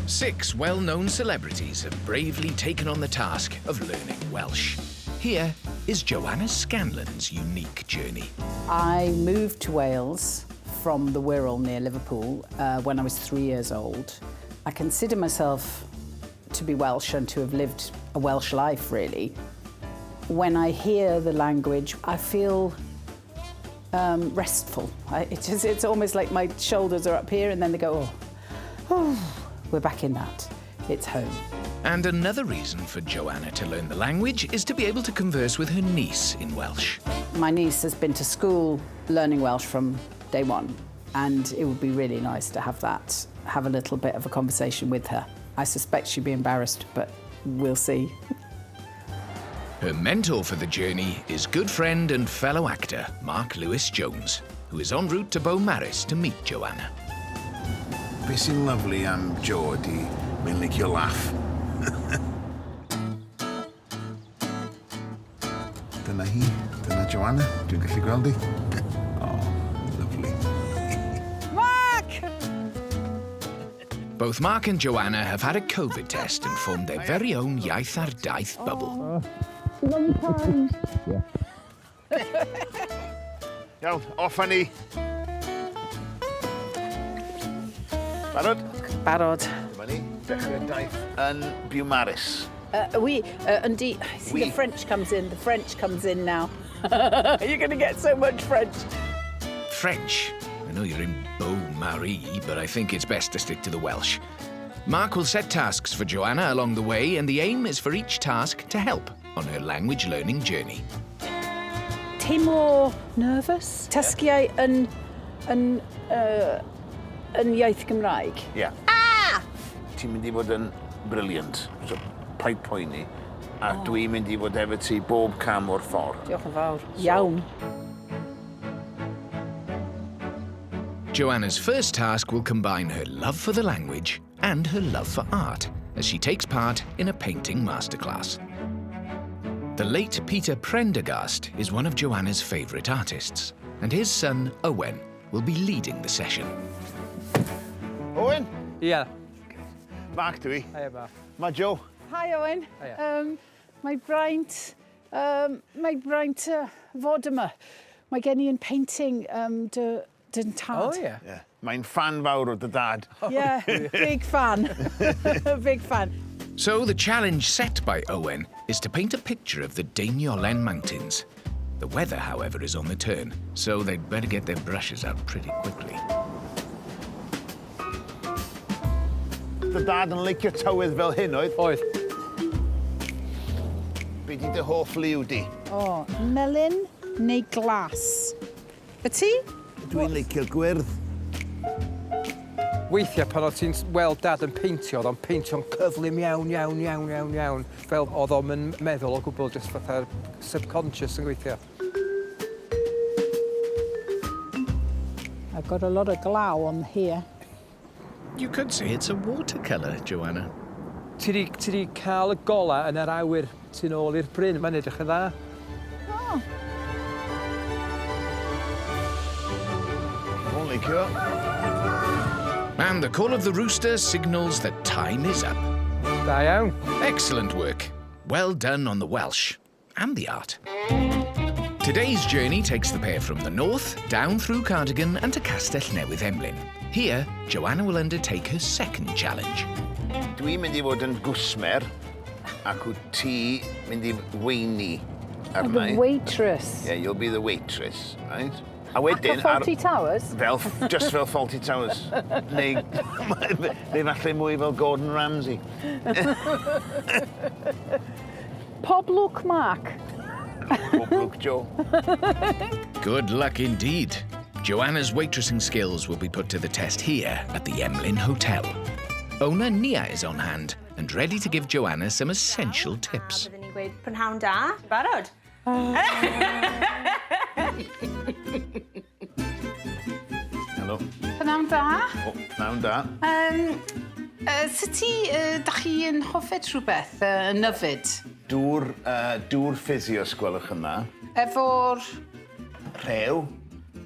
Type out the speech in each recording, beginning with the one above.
6 well-known celebrities have bravely taken on the task of learning Welsh. Here is Joanna Scanlon's unique journey. I moved to Wales from the Wirral near Liverpool when I was 3 years old. I consider myself to be Welsh and to have lived a Welsh life, really. When I hear the language, I feel restful. It's almost like my shoulders are up here and then they go, oh, we're back in that. It's home. And another reason for Joanna to learn the language is to be able to converse with her niece in Welsh. My niece has been to school learning Welsh from day one, and it would be really nice to have a little bit of a conversation with her. I suspect she'd be embarrassed, but we'll see. Her mentor for the journey is good friend and fellow actor Mark Lewis-Jones, who is en route to Beaumaris to meet Joanna. Be sy'n lyflu am Jo ydi, mae'n licio laugh. Dyna hi, dyna Joanna, dwi'n gallu gweld hi. Oh, lovely. Mark! Both Mark and Joanna have had a COVID test and formed their very own iaith ar daith bubble. Long time. Iawn, off a ni. Barod? Barod. Dyma ni, dechrau daith yn Beaumaris. Indeed. See, the French comes in. The French comes in now. You're going to get so much French. French. I know you're in Beaumaris, but I think it's best to stick to the Welsh. Mark will set tasks for Joanna along the way, and the aim is for each task to help on her language learning journey. Teimlo nervous? Tasgiau yn iaith Gymraeg? Ie. Ah! Ti'n mynd I fod yn brilliant, so paid poeni. A dwi'n mynd I fod efo ti bob cam o'r ffordd. Diolch yn fawr. Iawn. Joanna's first task will combine her love for the language and her love for art as she takes part in a painting masterclass. The late Peter Prendergast is one of Joanna's favourite artists, and his son, Owen, will be leading the session. Owen? Ie. Mark dwi. Hiya, Mark. Mae Jo. Hi, Owen. Hiya. Mae braint fod yma. Mae gen I yn painting dyn tad. Oh, ie. Yeah. Mae'n fan fawr o dy dad. Yeah, big fan. Big fan. So the challenge set by Owen is to paint a picture of the Dainiolen Mountains. The weather, however, is on the turn, so they'd better get their brushes out pretty quickly. Dy dad yn licio tywydd fel hyn, oedd? Oedd. Be di dy hoff liw di? Oh, melyn neu glas? Y ti? Dwi'n licio gwyrdd. Weithiau pan oedd ti'n weld dad yn peintio, oedd o'n peintio'n cyflym iawn. Fel oedd o'm yn meddwl o gwbl, just fatha'r subconscious yn gweithio. I've got a lot of glaw on here. You could say it's a watercolour, Joanna. Ti di cael y gola yn yr awyr tu nôl i'r bryn, mae'n edrych yn dda. Oh. Dwi'n licio. And the call of the rooster signals that time is up. Da iawn. Excellent work. Well done on the Welsh and the art. Today's journey takes the pair from the north, down through Cardigan and to Castell Newydd Emlyn. Here, Joanna will undertake her second challenge. Dwi'n mynd I fod yn gwsmer, ac wyt ti mynd I weini arna I. The waitress. Yeah, you'll be the waitress, right? A Ac wedyn... o Fawlty Towers? Just fel Fawlty Towers. Neu falle mwy fel Gordon Ramsay. Poblwc Mark. Poblwc Jo. Good luck indeed. Joanna's waitressing skills will be put to the test here at the Emlyn Hotel. Owner Nia is on hand and ready to give Joanna some essential tips. Byddwn ni'n gweud prynhawn da. Barod? Helo. Pnawn da. O, nawn da. Sut ti, da chi yn hoffet rhywbeth yn nyfyd? Dŵr ffizios gwelwch yna. Efo'r Rhew.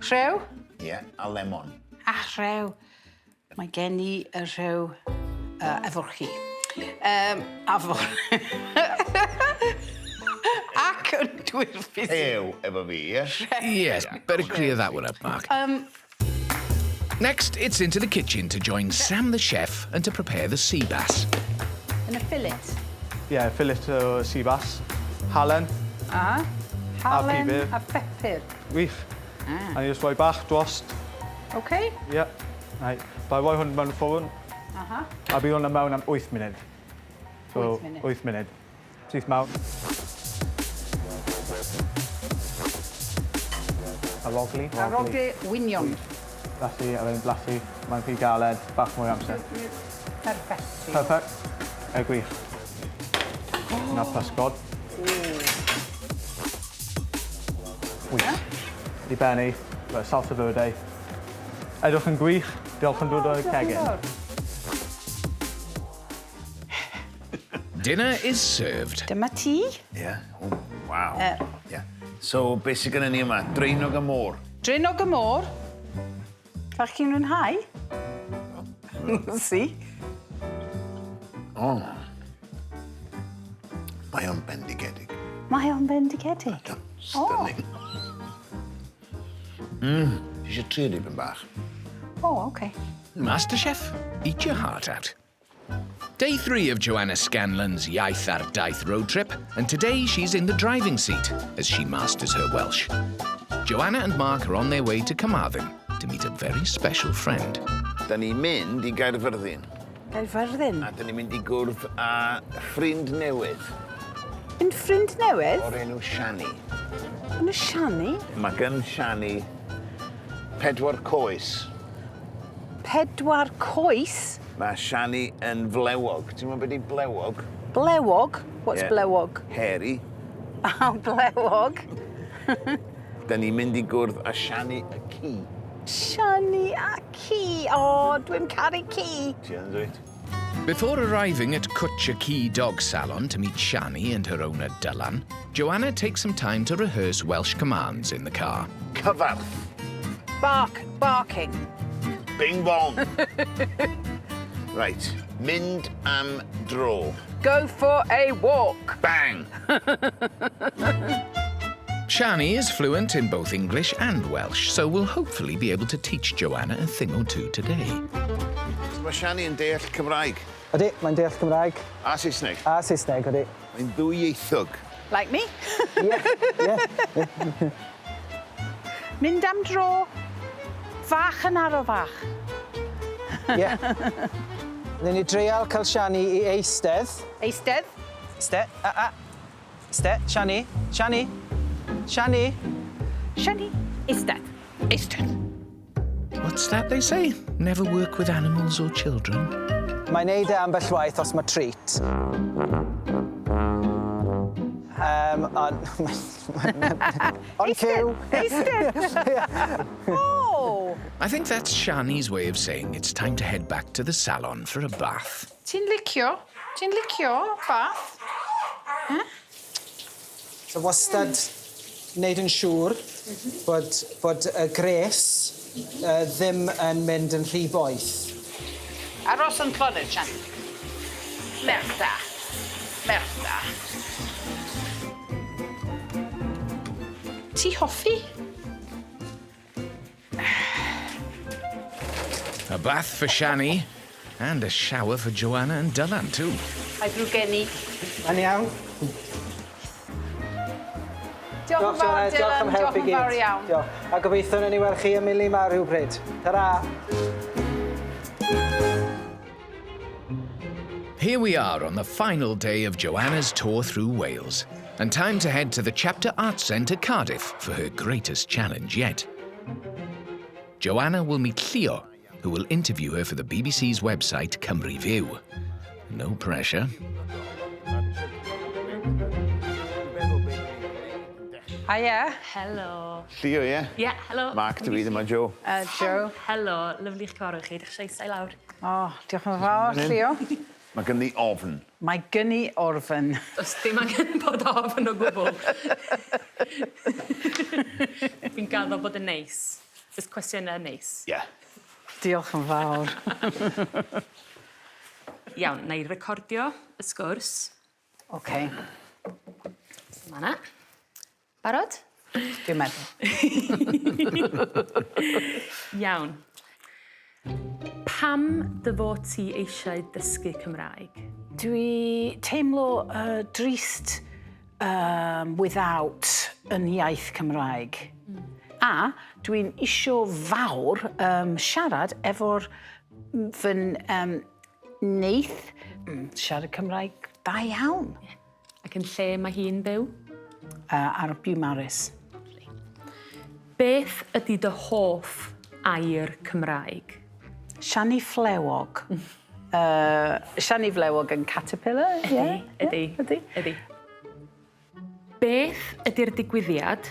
rhew? Ie, a lemon. A rhew. Mae gen I y rhew Efo chi. Afo. Ac yn dwyrfus. Ew, efo fi, ie? Yes, better clear that one up, Mark. Next, it's into the kitchen to join Sam the chef and to prepare the sea bass. Yn y fillet. Ie, fillet o sea bass. Halen. Halen pupur. a phepur. Wych. A ni jyst rhoi bach drost. OK? Ie. Right. Bai rhoi hwn mewn y ffwrn. A bydd hwnna mewn am 8 munud. So, 8 munud. 8 munud. Syth mewn. Arogli. Arogli winion. Blasu, a wedyn blasu. Mae'n rhy galed. Bach mwy amser. Perfect. Perfect. Gwych. Yna pysgod. Wych. I benni. Salsa verde. Edrych yn gwych. Diolch yn dod o'r cegin. Dinner is served. Dyma ti. Ie. O, waw. Ie. So, beth sydd gennym ni yma? Dreinog y môr. Dreinog y môr. Fach chi'n mwynhau? Si. O. Mae o'n bendigedig. Mae o'n bendigedig. Stunning. Ti eisiau trio dipyn bach? Oh, OK. MasterChef, eat your heart out. Day 3 of Joanna Scanlon's Iaith ar Daith road trip, and today she's in the driving seat as she masters her Welsh. Joanna and Mark are on their way to Carmarthen to meet a very special friend. Da ni'n mynd i Gaerfyrddin. Gaerfyrddin. A da ni'n mynd i gwrdd â ffrind newydd Yn ffrind newydd? o'r enw Shani. Yn y siani? Mae gen Shani 4 coes. 4 coes? Mae Shani yn flewog. Ti'n meddwl beth i blewog? Blewog? What's Ie. blewog? Hairy. Oh, blewog. Da ni'n mynd i gwrdd â Shani y ci. Siani a ci. O, dwi'n caru ci. Ti yn dweud? Before arriving at Kutcher Key Dog Salon to meet Shani and her owner Dylan, Joanna takes some time to rehearse Welsh commands in the car. Cyfarth. Barking. Bing bong. Right. Mynd am dro. Go for a walk. Bang. Shani is fluent in both English and Welsh, so will hopefully be able to teach Joanna a thing or two today. Mae Shani yn deall Cymraeg. Ydy, mae'n deall Cymraeg. A Saesneg. A Saesneg, ydy. Mae'n ddwyieithog. Like me? Ie. Mynd am dro. Fach yn aro fach. Ie. Nyn ni dreial cael Shani i eistedd. Eistedd. Eistedd. Eistedd. Shani. Shani. Shani. Siani. Eistedd. Eistedd. What's that they say? Never work with animals or children. Mae'n neud e ambell waith os mae treat. On cyw. Eistedd. Oh. I think that's Shani's way of saying it's time to head back to the salon for a bath. Ti'n licio? Ti'n licio bath? So wastad wneud yn siŵr bod y gres ddim yn mynd yn rhy boeth. Aros yn cloned, Siani. Merda. Merda. Ti hoffi? A bath for Shani, and a shower for Joanna and Dylan too. Ai brwgeni. Yn iawn. Diolch yn fawr, Dylan. Diolch yn fawr iawn. Diolch. A gobeithio na ni weld chi yn Mili ma rhywbryd. Ta-ra. Here we are on the final day of Joanna's tour through Wales, and time to head to the Chapter Arts Centre Cardiff for her greatest challenge yet. Joanna will meet Leo, who will interview her for the BBC's website Cymru View. No pressure. Hiya. Helo. Llio, ie? Ie, helo. Mark, David yma Joe. Joe. Helo, lyflu i'ch cwrdd chi. Ddech eisiau lawr. O, diolch yn fawr, Leo. Mae gen i ofn. Mae gynni orfen. Does dim angen bod ofn o gwbl. Fi'n gaddo bod yn neis. Fes cwestiynau neis. Ie. Diolch yn fawr. Iawn, na i recordio y sgwrs. OK, Yma. Barod? dwi'n meddwl. Iawn. Pam dy fod ti eisiau dysgu Cymraeg? Dwi teimlo drist without yn iaith Cymraeg. A dwi'n isio fawr siarad efo'r fy neith siarad Cymraeg da iawn. Ac yn lle mae hi'n byw? Ar y Beaumaris. Beth ydy dy hoff air Cymraeg? Siani Flewog. Siani Flewog yn Caterpillar? Ydy. Beth ydy'r digwyddiad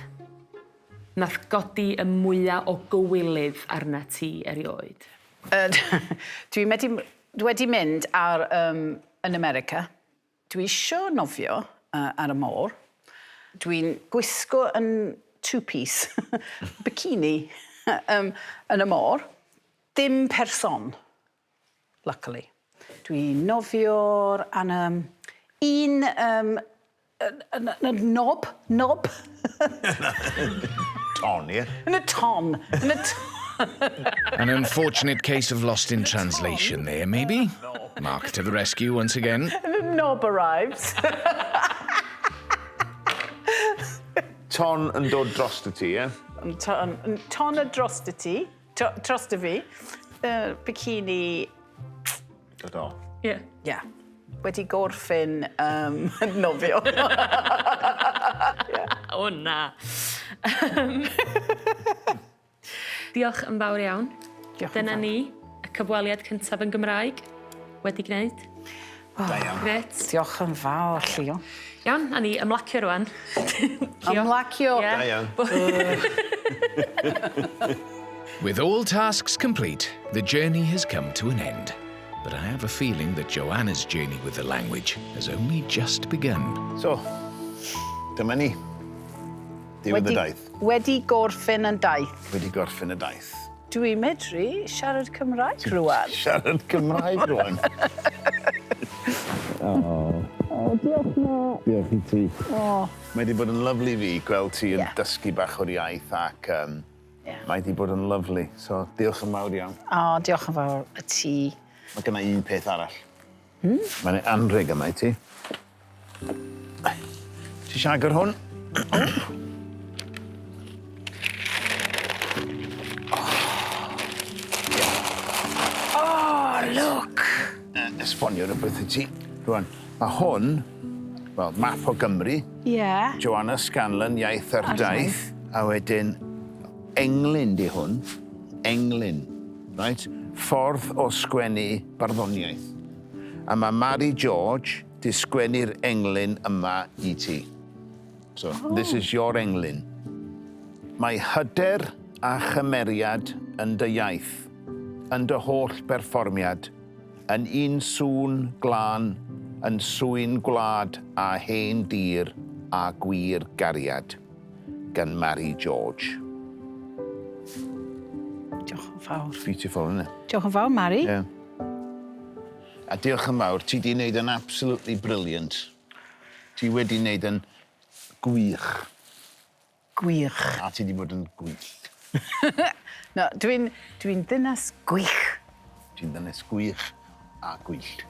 nath godi y mwyaf o gywilydd arna ti erioed? Dwi wedi mynd ar, yn America. Dwi isio nofio ar y môr. Dwi'n gwisgo yn two-piece, bikini, yn y môr. Dim person, luckily. Dwi'n nofio yn un nob. Ton, ie? Yn y ton. An unfortunate case of lost in translation there, maybe? Mark to the rescue once again. And the knob arrives. Ton yn dod dros ti, ie? Ton y drost y ti, trost y fi, bikini, Do. Ie. yeah, wedi gorffin nofio. O na. Diolch yn fawr iawn. Diolch yn Dyna fawr. ni, y cyfweliad cyntaf yn Gymraeg. Wedi gwneud. Da iawn. Gret. Diolch yn fawr, Llio. Iawn, a ni ymlacio rwan. Ymlacio. Ie. Da iawn. With all tasks complete, the journey has come to an end. But I have a feeling that Joanna's journey with the language has only just begun. So, dyma ni. Diwedd y daith. Wedi gorffin yn daith. Wedi gorffen y daith. Dwi'n medru siarad Cymraeg rwan. Siarad Cymraeg rwan. Diolch i ti. Mae wedi bod yn lyflu fi gweld ti yn Ie. dysgu bach o'r iaith ac mae wedi bod yn lyflu. So, diolch yn fawr iawn. Diolch yn fawr y ti. Mae gynna un peth arall. Mae'n anrheg yma i ti. Ti siagr hwn? Look. Esbonio rhywbeth i ti. Rwan, mae hwn, wel, map o Gymru, Yeah. Joanna Scanlon, iaith ar Ar daith, a wedyn englyn di hwn, englyn, right? Ffordd o sgwennu barddoniaeth. A mae Mary George di sgwennu'r englyn yma i ti. So, this is your englyn. Mae hyder a chymeriad yn dy iaith, yn dy holl berfformiad, yn un sŵn glân, yn swyn gwlad a hen dir a gwir gariad, gan Mary George. Diolch yn fawr. Beautiful, isn't it? Diolch yn fawr, Mari. Yeah. A diolch yn fawr, ti wedi wneud yn absolutely brilliant. Ti wedi wneud yn gwych. Gwych. A ti wedi bod yn gwych. No, dwi'n ddynas gwych. Ti'n ddynes gwych a gwyllt.